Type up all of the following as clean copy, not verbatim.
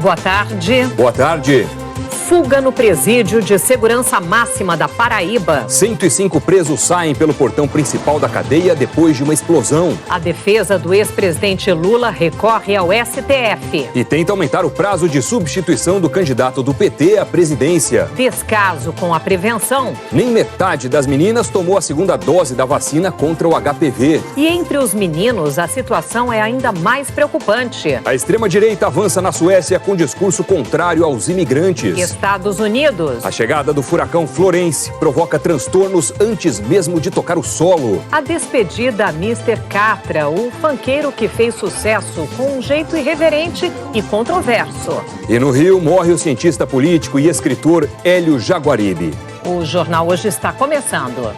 Boa tarde. Boa tarde. Fuga no presídio de segurança máxima da Paraíba. 105 presos saem pelo portão principal da cadeia depois de uma explosão. A defesa do ex-presidente Lula recorre ao STF. E tenta aumentar o prazo de substituição do candidato do PT à presidência. Descaso com a prevenção. Nem metade das meninas tomou a segunda dose da vacina contra o HPV. E entre os meninos, a situação é ainda mais preocupante. A extrema-direita avança na Suécia com discurso contrário aos imigrantes. Estados Unidos. A chegada do furacão Florence provoca transtornos antes mesmo de tocar o solo. A despedida a Mr. Catra, o funkeiro que fez sucesso com um jeito irreverente e controverso. E no Rio morre o cientista político e escritor Hélio Jaguaribe. O Jornal Hoje está começando.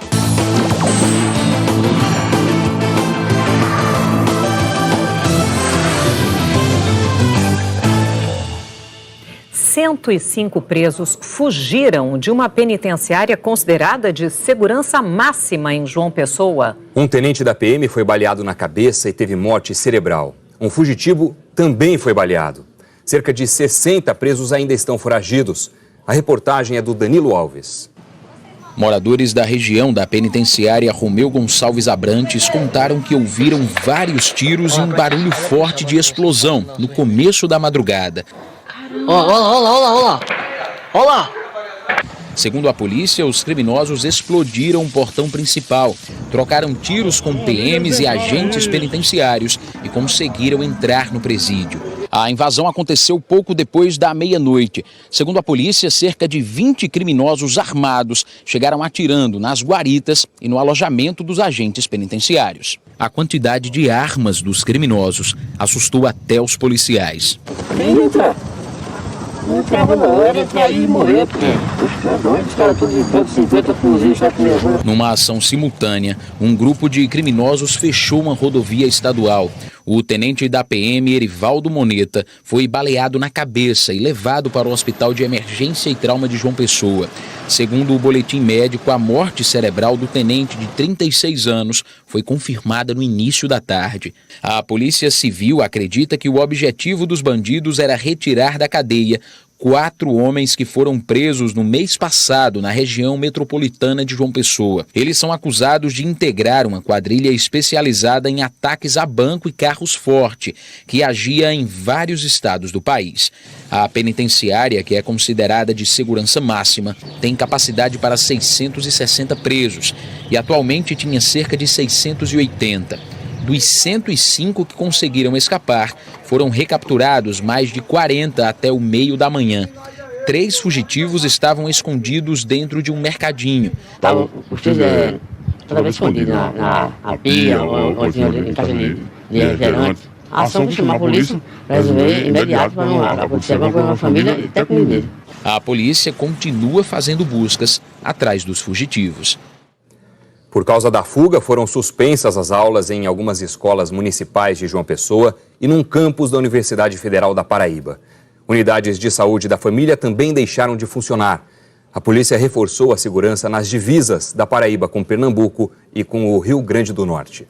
E 105 presos fugiram de uma penitenciária considerada de segurança máxima em João Pessoa. Um tenente da PM foi baleado na cabeça e teve morte cerebral. Um fugitivo também foi baleado. Cerca de 60 presos ainda estão foragidos. A reportagem é do Danilo Alves. Moradores da região da penitenciária Romeu Gonçalves Abrantes contaram que ouviram vários tiros e um barulho forte de explosão no começo da madrugada. Olá! Segundo a polícia, os criminosos explodiram o portão principal, trocaram tiros com PMs e agentes penitenciários e conseguiram entrar no presídio. A invasão aconteceu pouco depois da meia-noite. Segundo a polícia, cerca de 20 criminosos armados chegaram atirando nas guaritas e no alojamento dos agentes penitenciários. A quantidade de armas dos criminosos assustou até os policiais. Não entrava não, era entrar aí e morrer, porque os caras todos de ponto 50 fuzis, já levando. Numa ação simultânea, um grupo de criminosos fechou uma rodovia estadual. O tenente da PM, Erivaldo Moneta, foi baleado na cabeça e levado para o Hospital de Emergência e Trauma de João Pessoa. Segundo o boletim médico, a morte cerebral do tenente de 36 anos foi confirmada no início da tarde. A Polícia Civil acredita que o objetivo dos bandidos era retirar da cadeia 4 homens que foram presos no mês passado na região metropolitana de João Pessoa. Eles são acusados de integrar uma quadrilha especializada em ataques a banco e carros forte, que agia em vários estados do país. A penitenciária, que é considerada de segurança máxima, tem capacidade para 660 presos e atualmente tinha cerca de 680. Dos 105 que conseguiram escapar, foram recapturados mais de 40 até o meio da manhã. 3 fugitivos estavam escondidos dentro de um mercadinho. Estavam os três toda vez escondidos na pia, ou em casa de refrigerante. A ação de chamar a polícia para resolver imediato para não acontecer alguma coisa com a família e até com ele. A polícia continua fazendo buscas atrás dos fugitivos. Por causa da fuga, foram suspensas as aulas em algumas escolas municipais de João Pessoa e num campus da Universidade Federal da Paraíba. Unidades de saúde da família também deixaram de funcionar. A polícia reforçou a segurança nas divisas da Paraíba com Pernambuco e com o Rio Grande do Norte.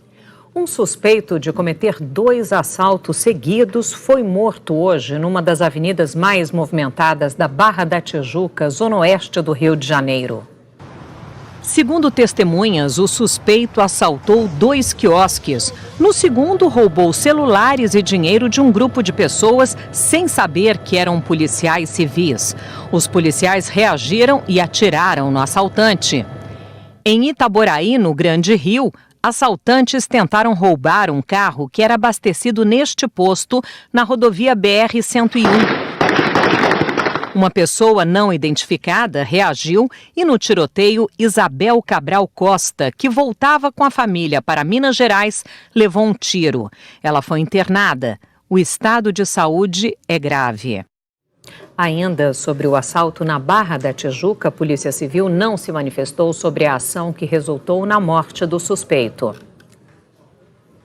Um suspeito de cometer 2 assaltos seguidos foi morto hoje numa das avenidas mais movimentadas da Barra da Tijuca, zona oeste do Rio de Janeiro. Segundo testemunhas, o suspeito assaltou 2 quiosques. No segundo, roubou celulares e dinheiro de um grupo de pessoas sem saber que eram policiais civis. Os policiais reagiram e atiraram no assaltante. Em Itaboraí, no Grande Rio, assaltantes tentaram roubar um carro que era abastecido neste posto na rodovia BR-101. Uma pessoa não identificada reagiu e no tiroteio, Isabel Cabral Costa, que voltava com a família para Minas Gerais, levou um tiro. Ela foi internada. O estado de saúde é grave. Ainda sobre o assalto na Barra da Tijuca, a Polícia Civil não se manifestou sobre a ação que resultou na morte do suspeito.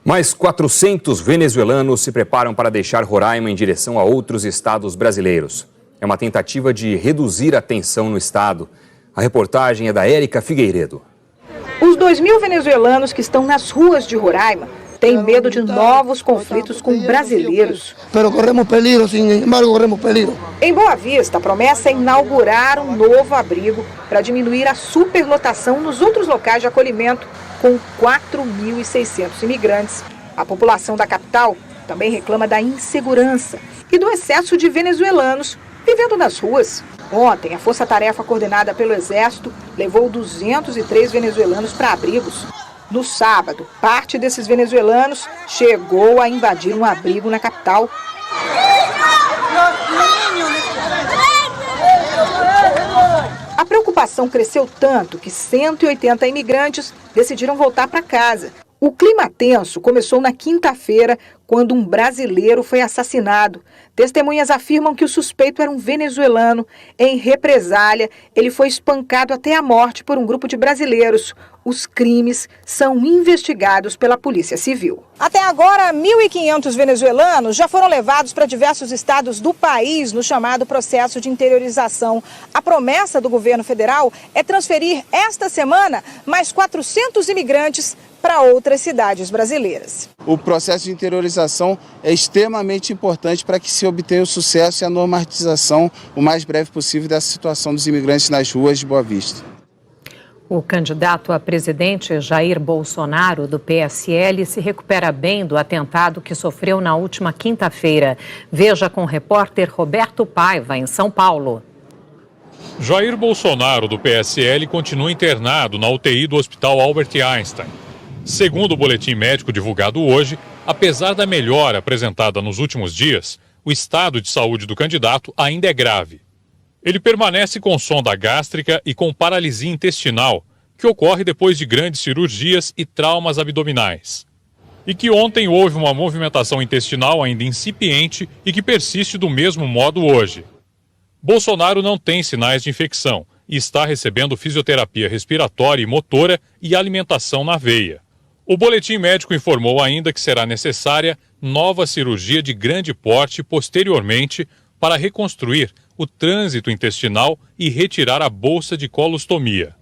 Mais 400 venezuelanos se preparam para deixar Roraima em direção a outros estados brasileiros. É uma tentativa de reduzir a tensão no estado. A reportagem é da Érica Figueiredo. Os 2.000 venezuelanos que estão nas ruas de Roraima tem medo de novos conflitos com brasileiros. Corremos peligro, sin embargo, corremos peligro. Em Boa Vista, a promessa é inaugurar um novo abrigo para diminuir a superlotação nos outros locais de acolhimento, com 4.600 imigrantes. A população da capital também reclama da insegurança e do excesso de venezuelanos vivendo nas ruas. Ontem, a força-tarefa coordenada pelo Exército levou 203 venezuelanos para abrigos. No sábado, parte desses venezuelanos chegou a invadir um abrigo na capital. A preocupação cresceu tanto que 180 imigrantes decidiram voltar para casa. O clima tenso começou na quinta-feira, quando um brasileiro foi assassinado. Testemunhas afirmam que o suspeito era um venezuelano. Em represália, ele foi espancado até a morte por um grupo de brasileiros. Os crimes são investigados pela Polícia Civil. Até agora, 1.500 venezuelanos já foram levados para diversos estados do país no chamado processo de interiorização. A promessa do governo federal é transferir esta semana mais 400 imigrantes para outras cidades brasileiras. O processo de interiorização é extremamente importante para que se obtenha o sucesso e a normatização o mais breve possível dessa situação dos imigrantes nas ruas de Boa Vista. O candidato a presidente Jair Bolsonaro, do PSL, se recupera bem do atentado que sofreu na última quinta-feira. Veja com o repórter Roberto Paiva, em São Paulo. Jair Bolsonaro, do PSL, continua internado na UTI do Hospital Albert Einstein. Segundo o boletim médico divulgado hoje, apesar da melhora apresentada nos últimos dias, o estado de saúde do candidato ainda é grave. Ele permanece com sonda gástrica e com paralisia intestinal, que ocorre depois de grandes cirurgias e traumas abdominais. E que ontem houve uma movimentação intestinal ainda incipiente e que persiste do mesmo modo hoje. Bolsonaro não tem sinais de infecção e está recebendo fisioterapia respiratória e motora e alimentação na veia. O boletim médico informou ainda que será necessária nova cirurgia de grande porte posteriormente para reconstruir o trânsito intestinal e retirar a bolsa de colostomia.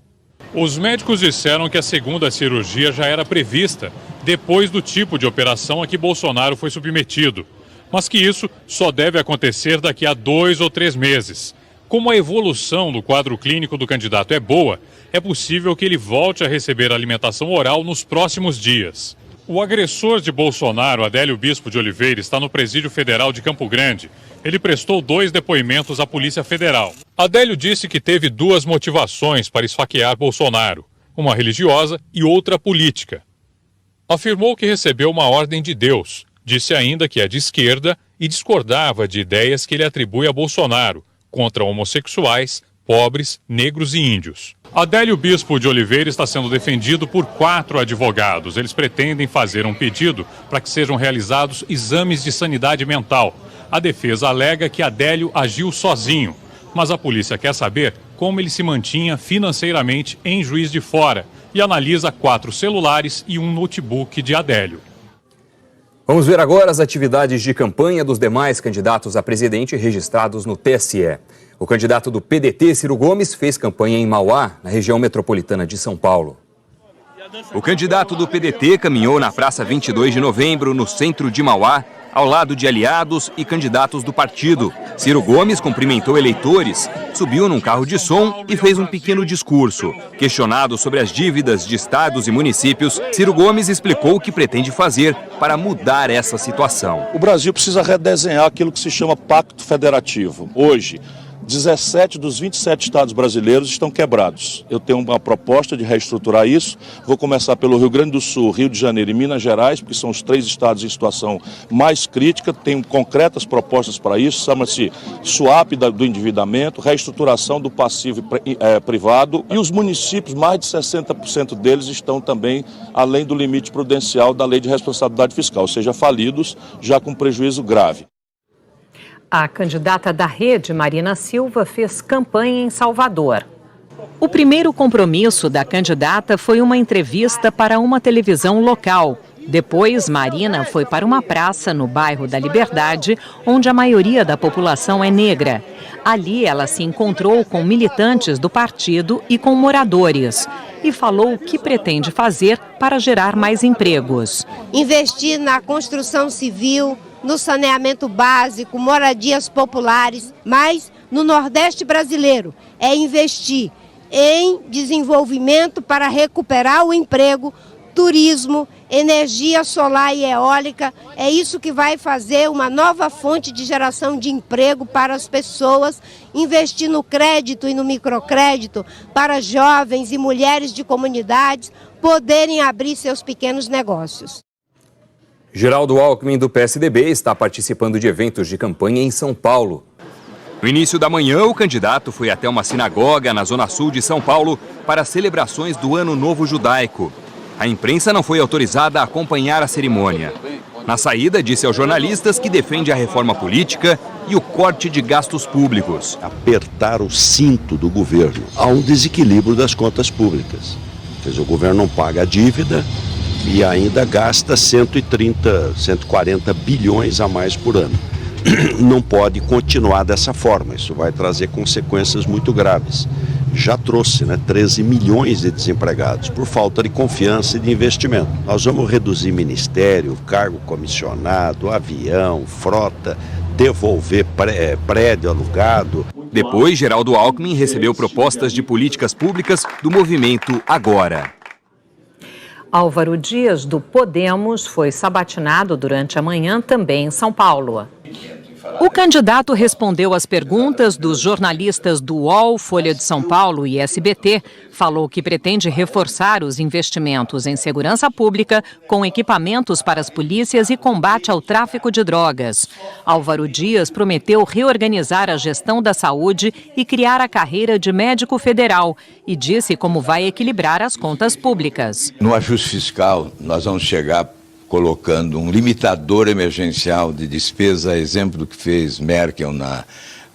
Os médicos disseram que a segunda cirurgia já era prevista depois do tipo de operação a que Bolsonaro foi submetido, mas que isso só deve acontecer daqui a 2 ou 3 meses. Como a evolução do quadro clínico do candidato é boa, é possível que ele volte a receber alimentação oral nos próximos dias. O agressor de Bolsonaro, Adélio Bispo de Oliveira, está no Presídio Federal de Campo Grande. Ele prestou 2 depoimentos à Polícia Federal. Adélio disse que teve 2 motivações para esfaquear Bolsonaro, uma religiosa e outra política. Afirmou que recebeu uma ordem de Deus. Disse ainda que é de esquerda e discordava de ideias que ele atribui a Bolsonaro, contra homossexuais, pobres, negros e índios. Adélio Bispo de Oliveira está sendo defendido por 4 advogados. Eles pretendem fazer um pedido para que sejam realizados exames de sanidade mental. A defesa alega que Adélio agiu sozinho, mas a polícia quer saber como ele se mantinha financeiramente em Juiz de Fora e analisa 4 celulares e um notebook de Adélio. Vamos ver agora as atividades de campanha dos demais candidatos a presidente registrados no TSE. O candidato do PDT, Ciro Gomes, fez campanha em Mauá, na região metropolitana de São Paulo. O candidato do PDT caminhou na Praça 22 de Novembro, no centro de Mauá, ao lado de aliados e candidatos do partido. Ciro Gomes cumprimentou eleitores, subiu num carro de som e fez um pequeno discurso. Questionado sobre as dívidas de estados e municípios, Ciro Gomes explicou o que pretende fazer para mudar essa situação. O Brasil precisa redesenhar aquilo que se chama Pacto Federativo. Hoje, 17 dos 27 estados brasileiros estão quebrados. Eu tenho uma proposta de reestruturar isso. Vou começar pelo Rio Grande do Sul, Rio de Janeiro e Minas Gerais, porque são os 3 estados em situação mais crítica. Tenho concretas propostas para isso. Chama-se swap do endividamento, reestruturação do passivo privado. E os municípios, mais de 60% deles estão também além do limite prudencial da Lei de Responsabilidade Fiscal, ou seja, falidos, já com prejuízo grave. A candidata da Rede, Marina Silva, fez campanha em Salvador. O primeiro compromisso da candidata foi uma entrevista para uma televisão local. Depois, Marina foi para uma praça no bairro da Liberdade, onde a maioria da população é negra. Ali, ela se encontrou com militantes do partido e com moradores e falou o que pretende fazer para gerar mais empregos. Investir na construção civil, no saneamento básico, moradias populares, mas no Nordeste brasileiro é investir em desenvolvimento para recuperar o emprego, turismo, energia solar e eólica. É isso que vai fazer uma nova fonte de geração de emprego para as pessoas, investir no crédito e no microcrédito para jovens e mulheres de comunidades poderem abrir seus pequenos negócios. Geraldo Alckmin, do PSDB, está participando de eventos de campanha em São Paulo. No início da manhã, o candidato foi até uma sinagoga na zona sul de São Paulo para celebrações do Ano Novo Judaico. A imprensa não foi autorizada a acompanhar a cerimônia. Na saída, disse aos jornalistas que defende a reforma política e o corte de gastos públicos. Apertar o cinto do governo. Há um desequilíbrio das contas públicas. Quer dizer, o governo não paga a dívida e ainda gasta 130, 140 bilhões a mais por ano. Não pode continuar dessa forma, isso vai trazer consequências muito graves. Já trouxe 13 milhões de desempregados por falta de confiança e de investimento. Nós vamos reduzir ministério, cargo comissionado, avião, frota, devolver prédio alugado. Depois, Geraldo Alckmin recebeu propostas de políticas públicas do movimento Agora. Álvaro Dias, do Podemos, foi sabatinado durante a manhã também em São Paulo. O candidato respondeu às perguntas dos jornalistas do UOL, Folha de São Paulo e SBT. Falou que pretende reforçar os investimentos em segurança pública com equipamentos para as polícias e combate ao tráfico de drogas. Álvaro Dias prometeu reorganizar a gestão da saúde e criar a carreira de médico federal e disse como vai equilibrar as contas públicas. No ajuste fiscal, nós vamos chegar colocando um limitador emergencial de despesa, exemplo do que fez Merkel na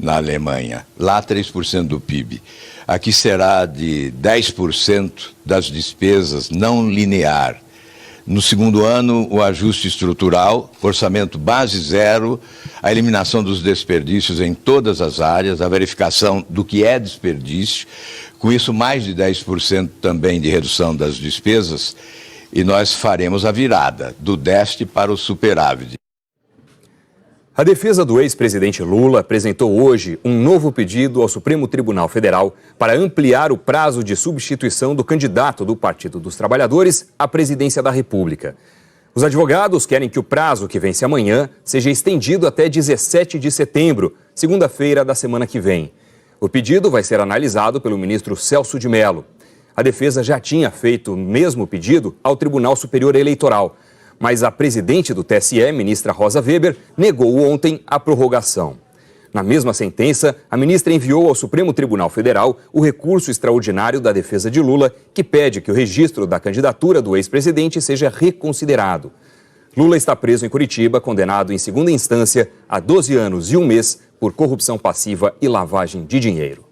Alemanha. Lá, 3% do PIB. Aqui será de 10% das despesas não linear. No segundo ano, o ajuste estrutural, orçamento base zero, a eliminação dos desperdícios em todas as áreas, a verificação do que é desperdício, com isso mais de 10% também de redução das despesas, e nós faremos a virada do déficit para o superávit. A defesa do ex-presidente Lula apresentou hoje um novo pedido ao Supremo Tribunal Federal para ampliar o prazo de substituição do candidato do Partido dos Trabalhadores à presidência da República. Os advogados querem que o prazo, que vence amanhã, seja estendido até 17 de setembro, segunda-feira da semana que vem. O pedido vai ser analisado pelo ministro Celso de Mello. A defesa já tinha feito o mesmo pedido ao Tribunal Superior Eleitoral, mas a presidente do TSE, ministra Rosa Weber, negou ontem a prorrogação. Na mesma sentença, a ministra enviou ao Supremo Tribunal Federal o recurso extraordinário da defesa de Lula, que pede que o registro da candidatura do ex-presidente seja reconsiderado. Lula está preso em Curitiba, condenado em segunda instância a 12 anos e 1 mês por corrupção passiva e lavagem de dinheiro.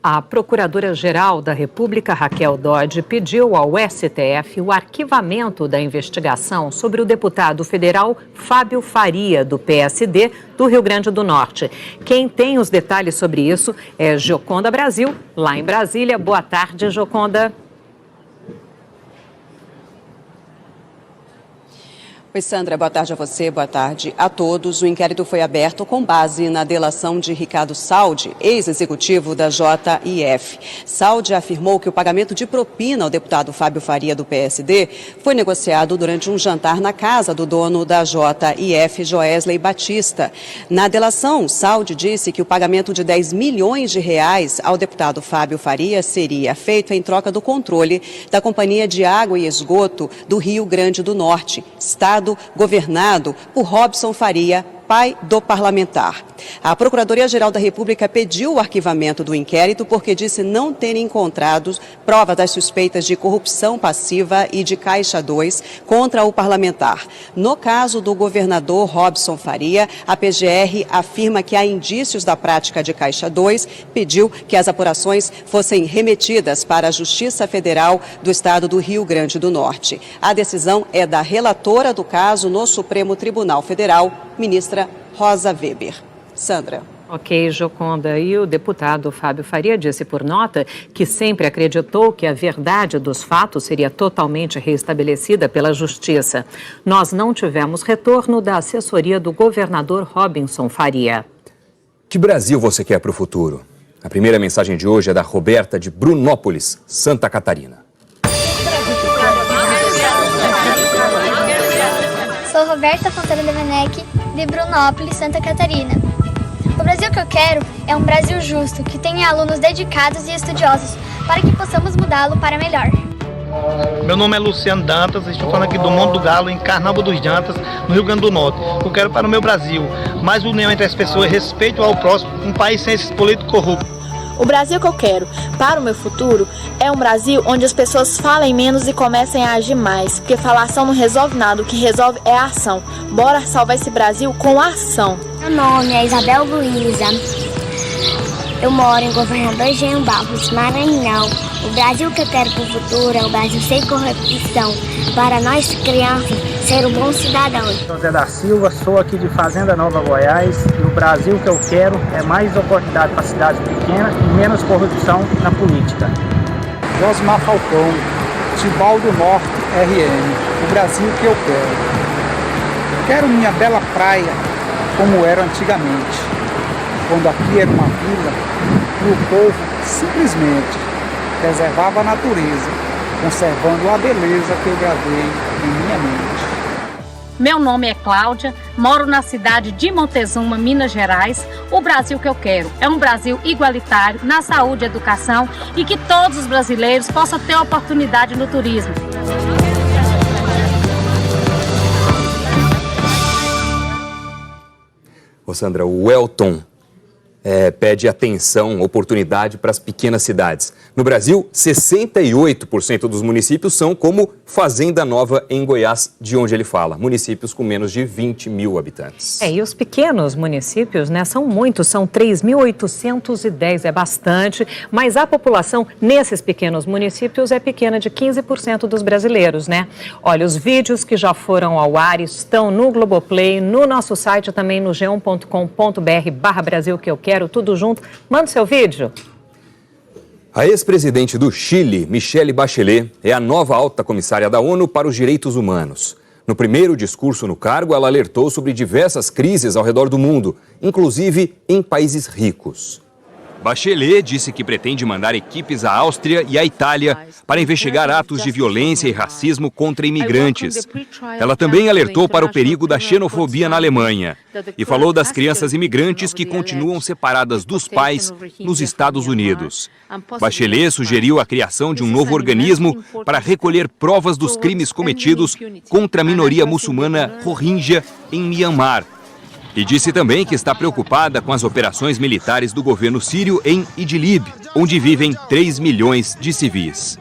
A Procuradora-Geral da República, Raquel Dodge, pediu ao STF o arquivamento da investigação sobre o deputado federal Fábio Faria, do PSD, do Rio Grande do Norte. Quem tem os detalhes sobre isso é Gioconda Brasil, lá em Brasília. Boa tarde, Gioconda. Oi, Sandra, boa tarde a você, boa tarde a todos. O inquérito foi aberto com base na delação de Ricardo Saldi, ex-executivo da JIF. Saldi afirmou que o pagamento de propina ao deputado Fábio Faria, do PSD, foi negociado durante um jantar na casa do dono da JIF, Joesley Batista. Na delação, Saldi disse que o pagamento de 10 milhões de reais ao deputado Fábio Faria seria feito em troca do controle da Companhia de Água e Esgoto do Rio Grande do Norte, estado governado por Robson Faria, pai do parlamentar. A Procuradoria-Geral da República pediu o arquivamento do inquérito porque disse não ter encontrado prova das suspeitas de corrupção passiva e de Caixa 2 contra o parlamentar. No caso do governador Robson Faria, a PGR afirma que há indícios da prática de Caixa 2, pediu que as apurações fossem remetidas para a Justiça Federal do Estado do Rio Grande do Norte. A decisão é da relatora do caso no Supremo Tribunal Federal, ministra Rosa Weber. Sandra. Ok, Joconda. E o deputado Fábio Faria disse por nota que sempre acreditou que a verdade dos fatos seria totalmente reestabelecida pela Justiça. Nós não tivemos retorno da assessoria do governador Robson Faria. Que Brasil você quer para o futuro? A primeira mensagem de hoje é da Roberta de Brunópolis, Santa Catarina. Sou Roberta Fontana Devenec, de Brunópolis, Santa Catarina. O Brasil que eu quero é um Brasil justo, que tenha alunos dedicados e estudiosos, para que possamos mudá-lo para melhor. Meu nome é Luciano Dantas, estou falando aqui do Monte do Galo, em Carnaúba dos Dantas, no Rio Grande do Norte. Eu quero para o meu Brasil mais união entre as pessoas, respeito ao próximo, um país sem esses políticos corruptos. O Brasil que eu quero para o meu futuro é um Brasil onde as pessoas falem menos e comecem a agir mais, porque falação não resolve nada, o que resolve é a ação. Bora salvar esse Brasil com a ação. Meu nome é Isabel Luiza, eu moro em Governador Engenho Barros, Maranhão. O Brasil que eu quero para o futuro é um Brasil sem corrupção, para nós crianças ser um bom cidadão. José da Silva, sou aqui de Fazenda Nova Goiás e o Brasil que eu quero é mais oportunidade para cidades pequenas e menos corrupção na política. Josmar Falcão, Tibau do Norte, RN, o Brasil que eu quero. Quero minha bela praia como era antigamente, quando aqui era uma vila e o povo simplesmente preservava a natureza, conservando a beleza que eu gravei em minha mente. Meu nome é Cláudia, moro na cidade de Montezuma, Minas Gerais. O Brasil que eu quero é um Brasil igualitário na saúde e educação e que todos os brasileiros possam ter oportunidade no turismo. Ô Sandra, o Elton pede atenção, oportunidade para as pequenas cidades. No Brasil, 68% dos municípios são como Fazenda Nova em Goiás, de onde ele fala. Municípios com menos de 20 mil habitantes. E os pequenos municípios, né, são muitos, são 3.810, é bastante, mas a população nesses pequenos municípios é pequena, de 15% dos brasileiros, né? Olha, os vídeos que já foram ao ar estão no Globoplay, no nosso site também no g1.com.br/Brasil que eu quero, tudo junto. Manda o seu vídeo. A ex-presidente do Chile, Michelle Bachelet, é a nova alta comissária da ONU para os Direitos Humanos. No primeiro discurso no cargo, ela alertou sobre diversas crises ao redor do mundo, inclusive em países ricos. Bachelet disse que pretende mandar equipes à Áustria e à Itália para investigar atos de violência e racismo contra imigrantes. Ela também alertou para o perigo da xenofobia na Alemanha e falou das crianças imigrantes que continuam separadas dos pais nos Estados Unidos. Bachelet sugeriu a criação de um novo organismo para recolher provas dos crimes cometidos contra a minoria muçulmana Rohingya em Myanmar. E disse também que está preocupada com as operações militares do governo sírio em Idlib, onde vivem 3 milhões de civis.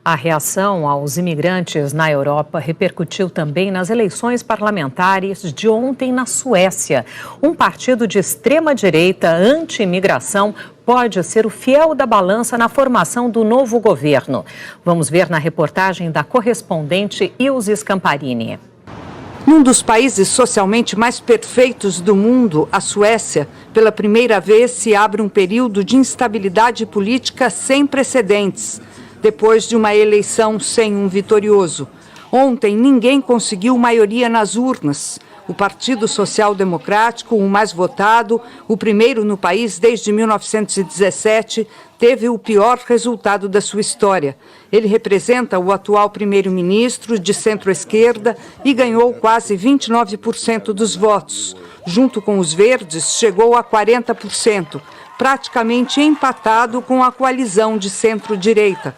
A reação aos imigrantes na Europa repercutiu também nas eleições parlamentares de ontem na Suécia. Um partido de extrema-direita anti-imigração pode ser o fiel da balança na formação do novo governo. Vamos ver na reportagem da correspondente Ilse Scamparini. Num dos países socialmente mais perfeitos do mundo, a Suécia, pela primeira vez se abre um período de instabilidade política sem precedentes, depois de uma eleição sem um vitorioso. Ontem, ninguém conseguiu maioria nas urnas. O Partido Social Democrático, o mais votado, o primeiro no país desde 1917, teve o pior resultado da sua história. Ele representa o atual primeiro-ministro de centro-esquerda e ganhou quase 29% dos votos. Junto com os verdes, chegou a 40%, praticamente empatado com a coalizão de centro-direita.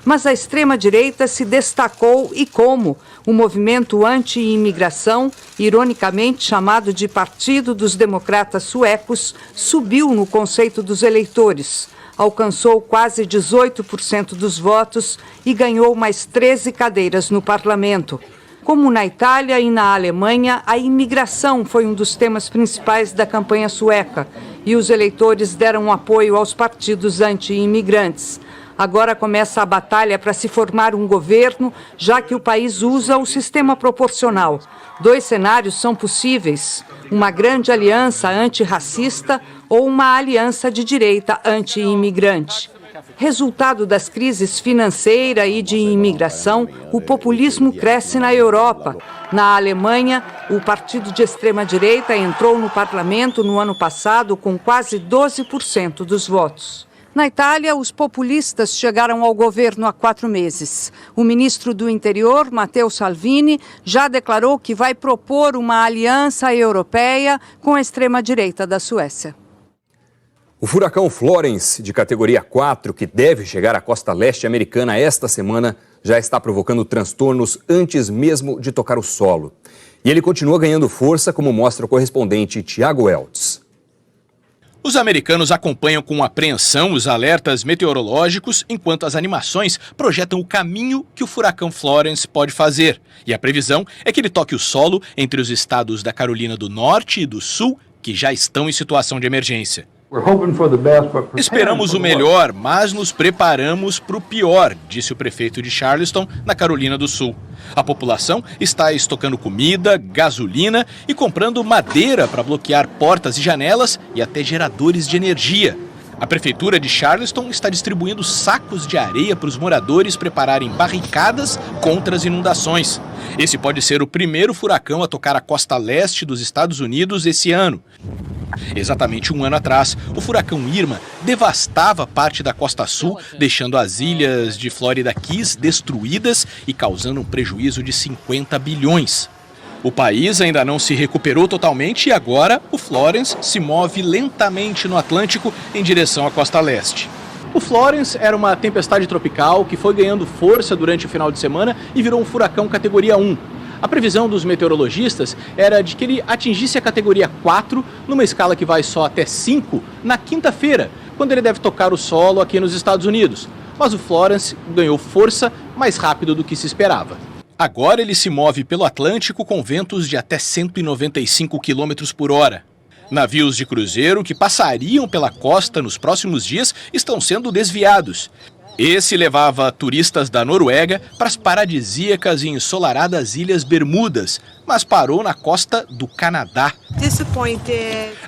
Mas a extrema-direita se destacou e como? O movimento anti-imigração, ironicamente chamado de Partido dos Democratas Suecos, subiu no conceito dos eleitores. Alcançou quase 18% dos votos e ganhou mais 13 cadeiras no parlamento. Como na Itália e na Alemanha, a imigração foi um dos temas principais da campanha sueca e os eleitores deram apoio aos partidos anti-imigrantes. Agora começa a batalha para se formar um governo, já que o país usa o sistema proporcional. 2 cenários são possíveis: uma grande aliança antirracista ou uma aliança de direita anti-imigrante. Resultado das crises financeira e de imigração, o populismo cresce na Europa. Na Alemanha, o partido de extrema-direita entrou no parlamento no ano passado com quase 12% dos votos. Na Itália, os populistas chegaram ao governo há 4 meses. O ministro do Interior, Matteo Salvini, já declarou que vai propor uma aliança europeia com a extrema-direita da Suécia. O furacão Florence, de categoria 4, que deve chegar à costa leste americana esta semana, já está provocando transtornos antes mesmo de tocar o solo. E ele continua ganhando força, como mostra o correspondente Tiago Eltz. Os americanos acompanham com apreensão os alertas meteorológicos, enquanto as animações projetam o caminho que o furacão Florence pode fazer. E a previsão é que ele toque o solo entre os estados da Carolina do Norte e do Sul, que já estão em situação de emergência. Esperamos o melhor, mas nos preparamos para o pior, disse o prefeito de Charleston, na Carolina do Sul. A população está estocando comida, gasolina e comprando madeira para bloquear portas e janelas e até geradores de energia. A prefeitura de Charleston está distribuindo sacos de areia para os moradores prepararem barricadas contra as inundações. Esse pode ser o primeiro furacão a tocar a costa leste dos Estados Unidos esse ano. Exatamente 1 ano atrás, o furacão Irma devastava parte da costa sul, deixando as ilhas de Florida Keys destruídas e causando um prejuízo de 50 bilhões. O país ainda não se recuperou totalmente e agora o Florence se move lentamente no Atlântico em direção à costa leste. O Florence era uma tempestade tropical que foi ganhando força durante o final de semana e virou um furacão categoria 1. A previsão dos meteorologistas era de que ele atingisse a categoria 4 numa escala que vai só até 5 na quinta-feira, quando ele deve tocar o solo aqui nos Estados Unidos. Mas o Florence ganhou força mais rápido do que se esperava. Agora ele se move pelo Atlântico com ventos de até 195 km por hora. Navios de cruzeiro que passariam pela costa nos próximos dias estão sendo desviados. Esse levava turistas da Noruega para as paradisíacas e ensolaradas Ilhas Bermudas, mas parou na costa do Canadá.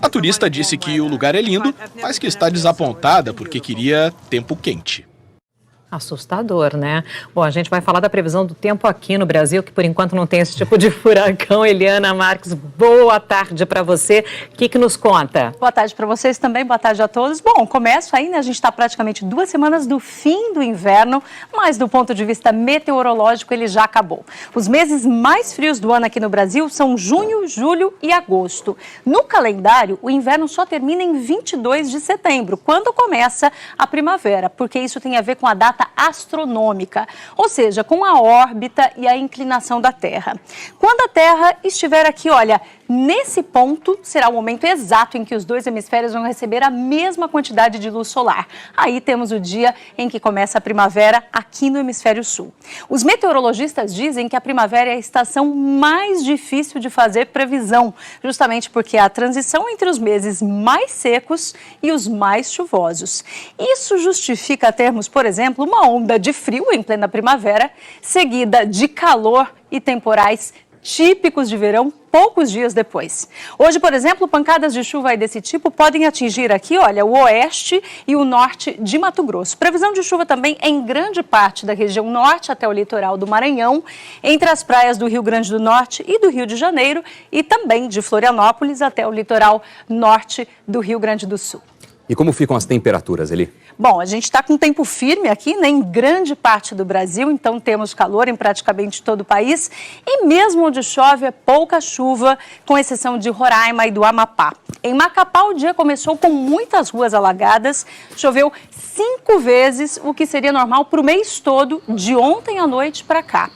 A turista disse que o lugar é lindo, mas que está desapontada porque queria tempo quente. Assustador, né? Bom, a gente vai falar da previsão do tempo aqui no Brasil, que por enquanto não tem esse tipo de furacão. Eliana Marques, boa tarde para você. O que nos conta? Boa tarde para vocês também, boa tarde a todos. Bom, começo aí, né? A gente está praticamente 2 semanas do fim do inverno, mas do ponto de vista meteorológico ele já acabou. Os meses mais frios do ano aqui no Brasil são junho, julho e agosto. No calendário, o inverno só termina em 22 de setembro, quando começa a primavera, porque isso tem a ver com a data astronômica, ou seja, com a órbita e a inclinação da Terra. Quando a Terra estiver aqui, olha, nesse ponto será o momento exato em que os 2 hemisférios vão receber a mesma quantidade de luz solar. Aí temos o dia em que começa a primavera aqui no hemisfério sul. Os meteorologistas dizem que a primavera é a estação mais difícil de fazer previsão, justamente porque é a transição entre os meses mais secos e os mais chuvosos. Isso justifica termos, por exemplo, uma onda de frio em plena primavera, seguida de calor e temporais típicos de verão poucos dias depois. Hoje, por exemplo, pancadas de chuva aí desse tipo podem atingir aqui, olha, o oeste e o norte de Mato Grosso. Previsão de chuva também em grande parte da região norte até o litoral do Maranhão, entre as praias do Rio Grande do Norte e do Rio de Janeiro e também de Florianópolis até o litoral norte do Rio Grande do Sul. E como ficam as temperaturas, Eli? Bom, a gente está com tempo firme aqui, né, em grande parte do Brasil, então temos calor em praticamente todo o país. E mesmo onde chove, é pouca chuva, com exceção de Roraima e do Amapá. Em Macapá, o dia começou com muitas ruas alagadas. Choveu 5 vezes, o que seria normal para o mês todo, de ontem à noite para cá.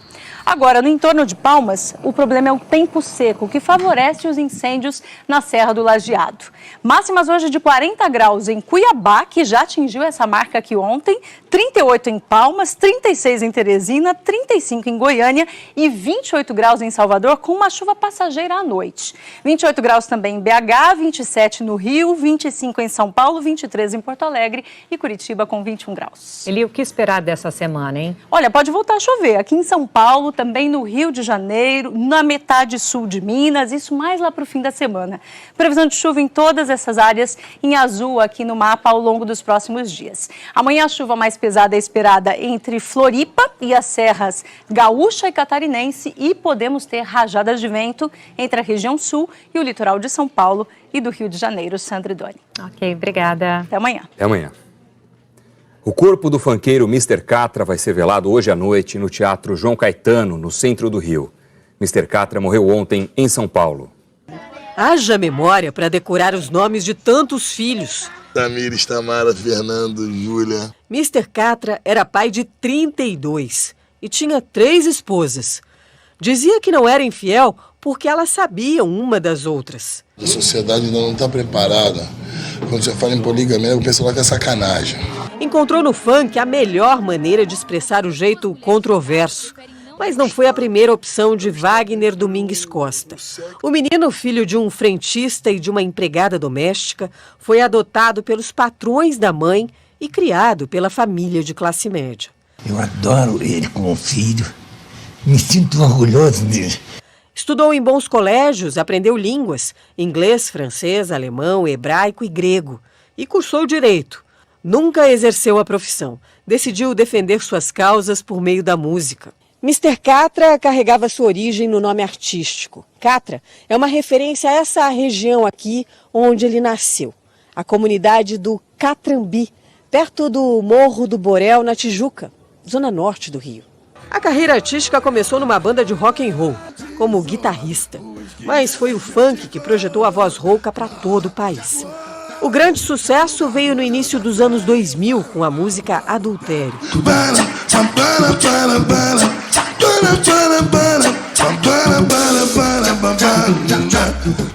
Agora, no entorno de Palmas, o problema é o tempo seco, que favorece os incêndios na Serra do Lajeado. Máximas hoje de 40 graus em Cuiabá, que já atingiu essa marca aqui ontem, 38 em Palmas, 36 em Teresina, 35 em Goiânia e 28 graus em Salvador, com uma chuva passageira à noite. 28 graus também em BH, 27 no Rio, 25 em São Paulo, 23 em Porto Alegre e Curitiba com 21 graus. Eli, o que esperar dessa semana, hein? Olha, pode voltar a chover aqui em São Paulo, também no Rio de Janeiro, na metade sul de Minas, isso mais lá para o fim da semana. Previsão de chuva em todas essas áreas em azul aqui no mapa ao longo dos próximos dias. Amanhã a chuva mais pesada é esperada entre Floripa e as serras gaúcha e catarinense e podemos ter rajadas de vento entre a região sul e o litoral de São Paulo e do Rio de Janeiro. Sandra e Doni. Ok, obrigada. Até amanhã. Até amanhã. O corpo do funkeiro Mr. Catra vai ser velado hoje à noite no Teatro João Caetano, no centro do Rio. Mr. Catra morreu ontem em São Paulo. Haja memória para decorar os nomes de tantos filhos. Tamires, Tamara, Fernando, Júlia. Mr. Catra era pai de 32 e tinha 3 esposas. Dizia que não era infiel porque elas sabiam uma das outras. A sociedade ainda não está preparada. Quando você fala em poligamia, o pessoal que é sacanagem. Encontrou no funk a melhor maneira de expressar o jeito controverso. Mas não foi a primeira opção de Wagner Domingues Costa. O menino, filho de um frentista e de uma empregada doméstica, foi adotado pelos patrões da mãe e criado pela família de classe média. Eu adoro ele como filho. Me sinto orgulhoso dele. Estudou em bons colégios, aprendeu línguas, inglês, francês, alemão, hebraico e grego. E cursou direito. Nunca exerceu a profissão. Decidiu defender suas causas por meio da música. Mr. Catra carregava sua origem no nome artístico. Catra é uma referência a essa região aqui onde ele nasceu. A comunidade do Catrambi, perto do Morro do Borel, na Tijuca, zona norte do Rio. A carreira artística começou numa banda de rock and roll, como guitarrista. Mas foi o funk que projetou a voz rouca para todo o país. O grande sucesso veio no início dos anos 2000 com a música Adultério.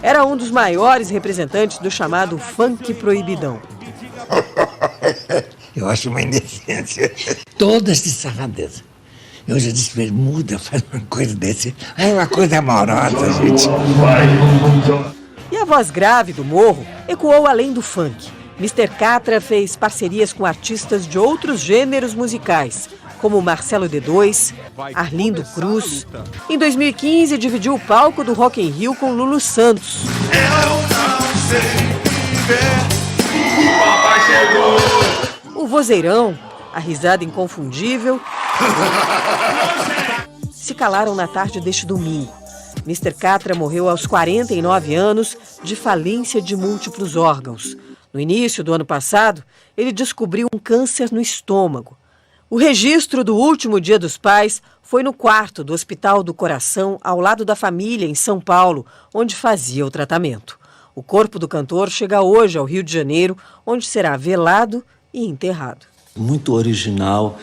Era um dos maiores representantes do chamado funk proibidão. Eu acho uma indecência. Todas de safadeza. Eu já disse para ele, muda, faz uma coisa desse. É uma coisa amorosa, gente. E a voz grave do Morro ecoou além do funk. Mr. Catra fez parcerias com artistas de outros gêneros musicais, como Marcelo D2, Arlindo Cruz. Em 2015, dividiu o palco do Rock in Rio com Lulu Santos. Eu não sei viver, o papai chegou. O vozeirão, a risada inconfundível, se calaram na tarde deste domingo. Mr. Catra morreu aos 49 anos de falência de múltiplos órgãos. No início do ano passado, ele descobriu um câncer no estômago. O registro do último Dia dos Pais foi no quarto do Hospital do Coração, ao lado da família, em São Paulo, onde fazia o tratamento. O corpo do cantor chega hoje ao Rio de Janeiro, onde será velado e enterrado. Muito original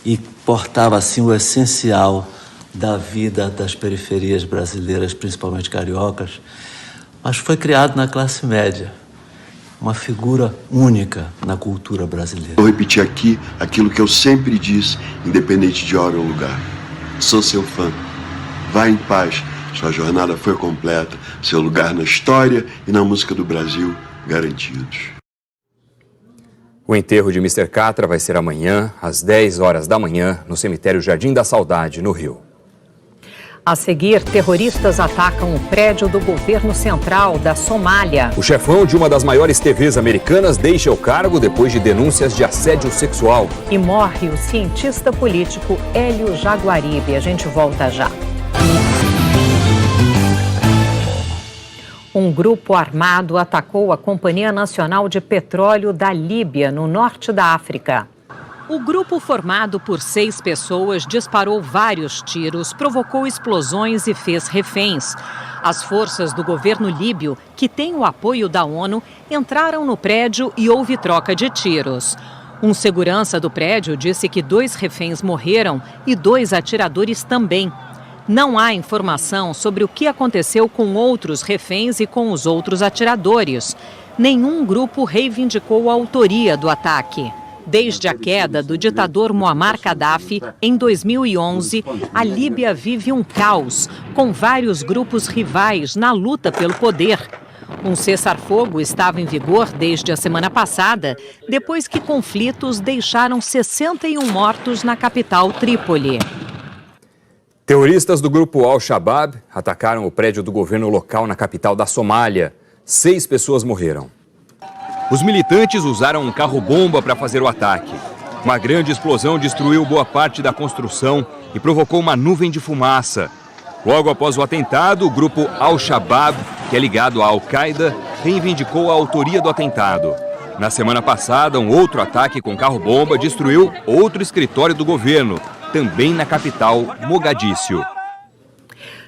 e portava assim o essencial da vida das periferias brasileiras, principalmente cariocas, mas foi criado na classe média. Uma figura única na cultura brasileira. Vou repetir aqui aquilo que eu sempre disse, independente de hora ou lugar. Sou seu fã. Vá em paz. Sua jornada foi completa. Seu lugar na história e na música do Brasil garantidos. O enterro de Mr. Catra vai ser amanhã, às 10 horas da manhã, no cemitério Jardim da Saudade, no Rio. A seguir, terroristas atacam o prédio do governo central da Somália. O chefão de uma das maiores TVs americanas deixa o cargo depois de denúncias de assédio sexual. E morre o cientista político Hélio Jaguaribe. A gente volta já. Um grupo armado atacou a Companhia Nacional de Petróleo da Líbia, no norte da África. O grupo, formado por 6 pessoas, disparou vários tiros, provocou explosões e fez reféns. As forças do governo líbio, que têm o apoio da ONU, entraram no prédio e houve troca de tiros. Um segurança do prédio disse que 2 reféns morreram e 2 atiradores também. Não há informação sobre o que aconteceu com outros reféns e com os outros atiradores. Nenhum grupo reivindicou a autoria do ataque. Desde a queda do ditador Muammar Gaddafi, em 2011, a Líbia vive um caos, com vários grupos rivais na luta pelo poder. Um cessar-fogo estava em vigor desde a semana passada, depois que conflitos deixaram 61 mortos na capital Trípoli. Terroristas do grupo Al-Shabaab atacaram o prédio do governo local na capital da Somália. 6 pessoas morreram. Os militantes usaram um carro-bomba para fazer o ataque. Uma grande explosão destruiu boa parte da construção e provocou uma nuvem de fumaça. Logo após o atentado, o grupo Al-Shabaab, que é ligado à Al-Qaeda, reivindicou a autoria do atentado. Na semana passada, um outro ataque com carro-bomba destruiu outro escritório do governo, também na capital, Mogadíscio.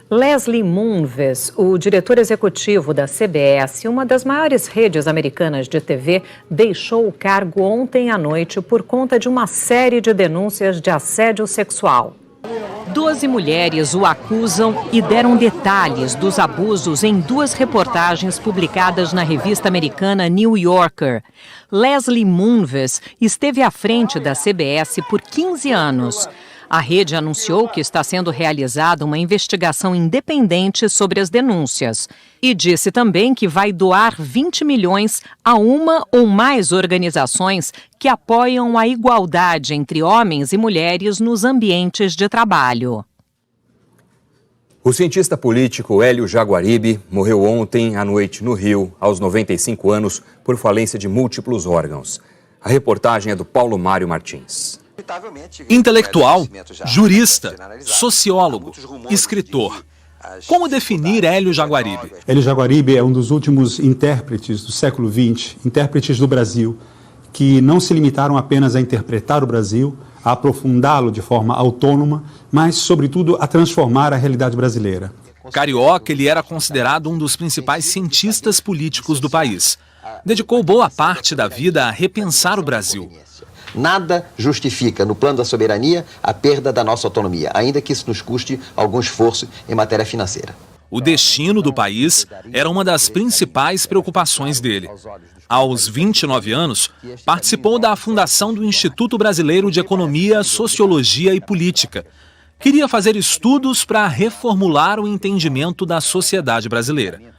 Leslie Moonves, o diretor executivo da CBS, uma das maiores redes americanas de TV, deixou o cargo ontem à noite por conta de uma série de denúncias de assédio sexual. 12 mulheres o acusam e deram detalhes dos abusos em 2 reportagens publicadas na revista americana New Yorker. Leslie Moonves esteve à frente da CBS por 15 anos. A rede anunciou que está sendo realizada uma investigação independente sobre as denúncias e disse também que vai doar 20 milhões a uma ou mais organizações que apoiam a igualdade entre homens e mulheres nos ambientes de trabalho. O cientista político Hélio Jaguaribe morreu ontem à noite no Rio, aos 95 anos, por falência de múltiplos órgãos. A reportagem é do Paulo Mário Martins. Intelectual, jurista, sociólogo, escritor. Como definir Hélio Jaguaribe? Hélio Jaguaribe é um dos últimos intérpretes do século XX, intérpretes do Brasil, que não se limitaram apenas a interpretar o Brasil, a aprofundá-lo de forma autônoma, mas, sobretudo, a transformar a realidade brasileira. Carioca, ele era considerado um dos principais cientistas políticos do país. Dedicou boa parte da vida a repensar o Brasil. Nada justifica, no plano da soberania, a perda da nossa autonomia, ainda que isso nos custe algum esforço em matéria financeira. O destino do país era uma das principais preocupações dele. Aos 29 anos, participou da fundação do Instituto Brasileiro de Economia, Sociologia e Política. Queria fazer estudos para reformular o entendimento da sociedade brasileira.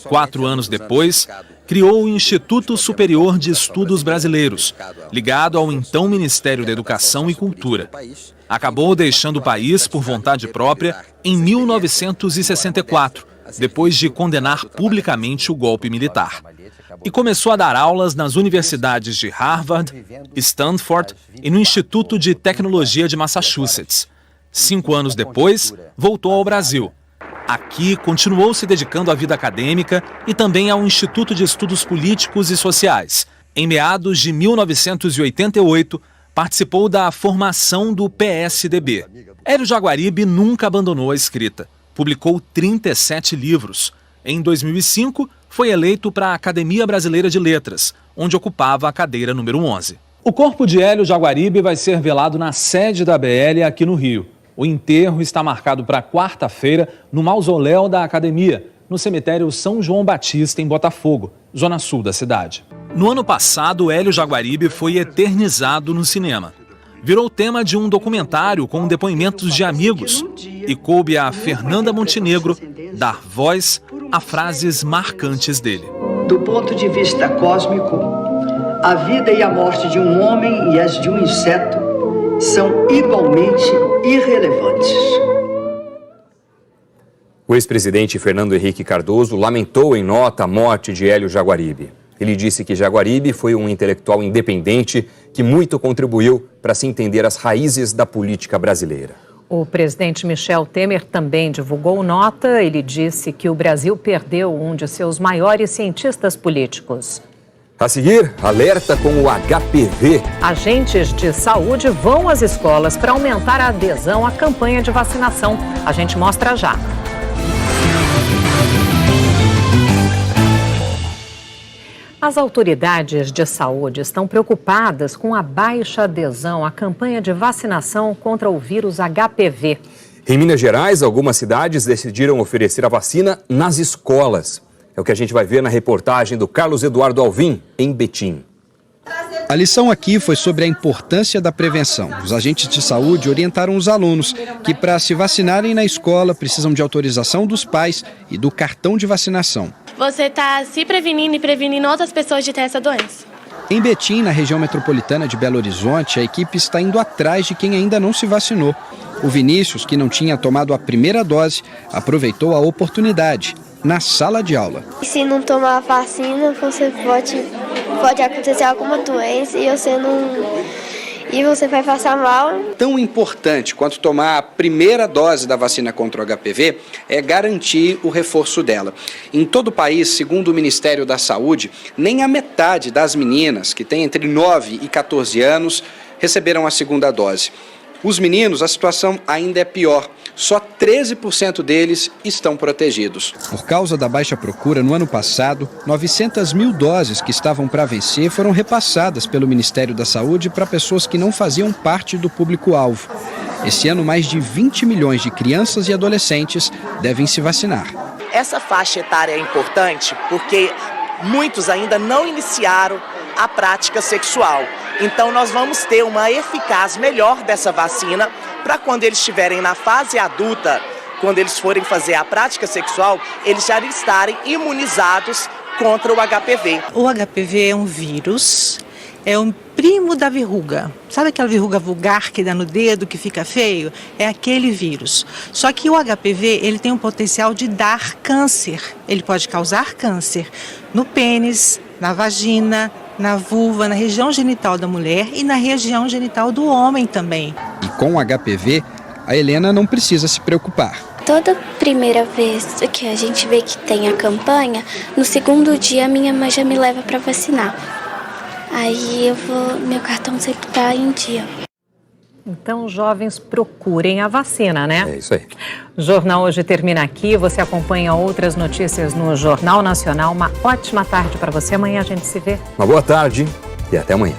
4 anos depois, criou o Instituto Superior de Estudos Brasileiros, ligado ao então Ministério da Educação e Cultura. Acabou deixando o país por vontade própria em 1964, depois de condenar publicamente o golpe militar. E começou a dar aulas nas universidades de Harvard, Stanford e no Instituto de Tecnologia de Massachusetts. 5 anos depois, voltou ao Brasil. Aqui, continuou se dedicando à vida acadêmica e também ao Instituto de Estudos Políticos e Sociais. Em meados de 1988, participou da formação do PSDB. Hélio Jaguaribe nunca abandonou a escrita. Publicou 37 livros. Em 2005, foi eleito para a Academia Brasileira de Letras, onde ocupava a cadeira número 11. O corpo de Hélio Jaguaribe vai ser velado na sede da BL aqui no Rio. O enterro está marcado para quarta-feira no mausoléu da Academia, no cemitério São João Batista, em Botafogo, zona sul da cidade. No ano passado, Hélio Jaguaribe foi eternizado no cinema. Virou tema de um documentário com depoimentos de amigos e coube a Fernanda Montenegro dar voz a frases marcantes dele. Do ponto de vista cósmico, a vida e a morte de um homem e as de um inseto são igualmente irrelevantes. O ex-presidente Fernando Henrique Cardoso lamentou em nota a morte de Hélio Jaguaribe. Ele disse que Jaguaribe foi um intelectual independente que muito contribuiu para se entender as raízes da política brasileira. O presidente Michel Temer também divulgou nota. Ele disse que o Brasil perdeu um de seus maiores cientistas políticos. A seguir, alerta com o HPV. Agentes de saúde vão às escolas para aumentar a adesão à campanha de vacinação. A gente mostra já. As autoridades de saúde estão preocupadas com a baixa adesão à campanha de vacinação contra o vírus HPV. Em Minas Gerais, algumas cidades decidiram oferecer a vacina nas escolas. É o que a gente vai ver na reportagem do Carlos Eduardo Alvim, em Betim. A lição aqui foi sobre a importância da prevenção. Os agentes de saúde orientaram os alunos que, para se vacinarem na escola, precisam de autorização dos pais e do cartão de vacinação. Você está se prevenindo e prevenindo outras pessoas de ter essa doença. Em Betim, na região metropolitana de Belo Horizonte, a equipe está indo atrás de quem ainda não se vacinou. O Vinícius, que não tinha tomado a primeira dose, aproveitou a oportunidade na sala de aula. Se não tomar a vacina, você pode acontecer alguma doença e você vai passar mal. Tão importante quanto tomar a primeira dose da vacina contra o HPV é garantir o reforço dela. Em todo o país, segundo o Ministério da Saúde, nem a metade das meninas que têm entre 9 e 14 anos receberam a segunda dose. Os meninos, a situação ainda é pior. Só 13% deles estão protegidos. Por causa da baixa procura, no ano passado, 900 mil doses que estavam para vencer foram repassadas pelo Ministério da Saúde para pessoas que não faziam parte do público-alvo. Esse ano, mais de 20 milhões de crianças e adolescentes devem se vacinar. Essa faixa etária é importante porque muitos ainda não iniciaram a prática sexual. Então nós vamos ter uma eficácia melhor dessa vacina para quando eles estiverem na fase adulta, quando eles forem fazer a prática sexual, eles já estarem imunizados contra o HPV. O HPV é um vírus, é um primo da verruga. Sabe aquela verruga vulgar que dá no dedo, que fica feio? É aquele vírus. Só que o HPV, ele tem um potencial de dar câncer. Ele pode causar câncer no pênis, na vagina, na vulva, na região genital da mulher e na região genital do homem também. E com o HPV, a Helena não precisa se preocupar. Toda primeira vez que a gente vê que tem a campanha, no segundo dia minha mãe já me leva para vacinar. Aí meu cartão sempre está em dia. Então, jovens, procurem a vacina, né? É isso aí. O Jornal hoje termina aqui. Você acompanha outras notícias no Jornal Nacional. Uma ótima tarde para você. Amanhã a gente se vê. Uma boa tarde e até amanhã.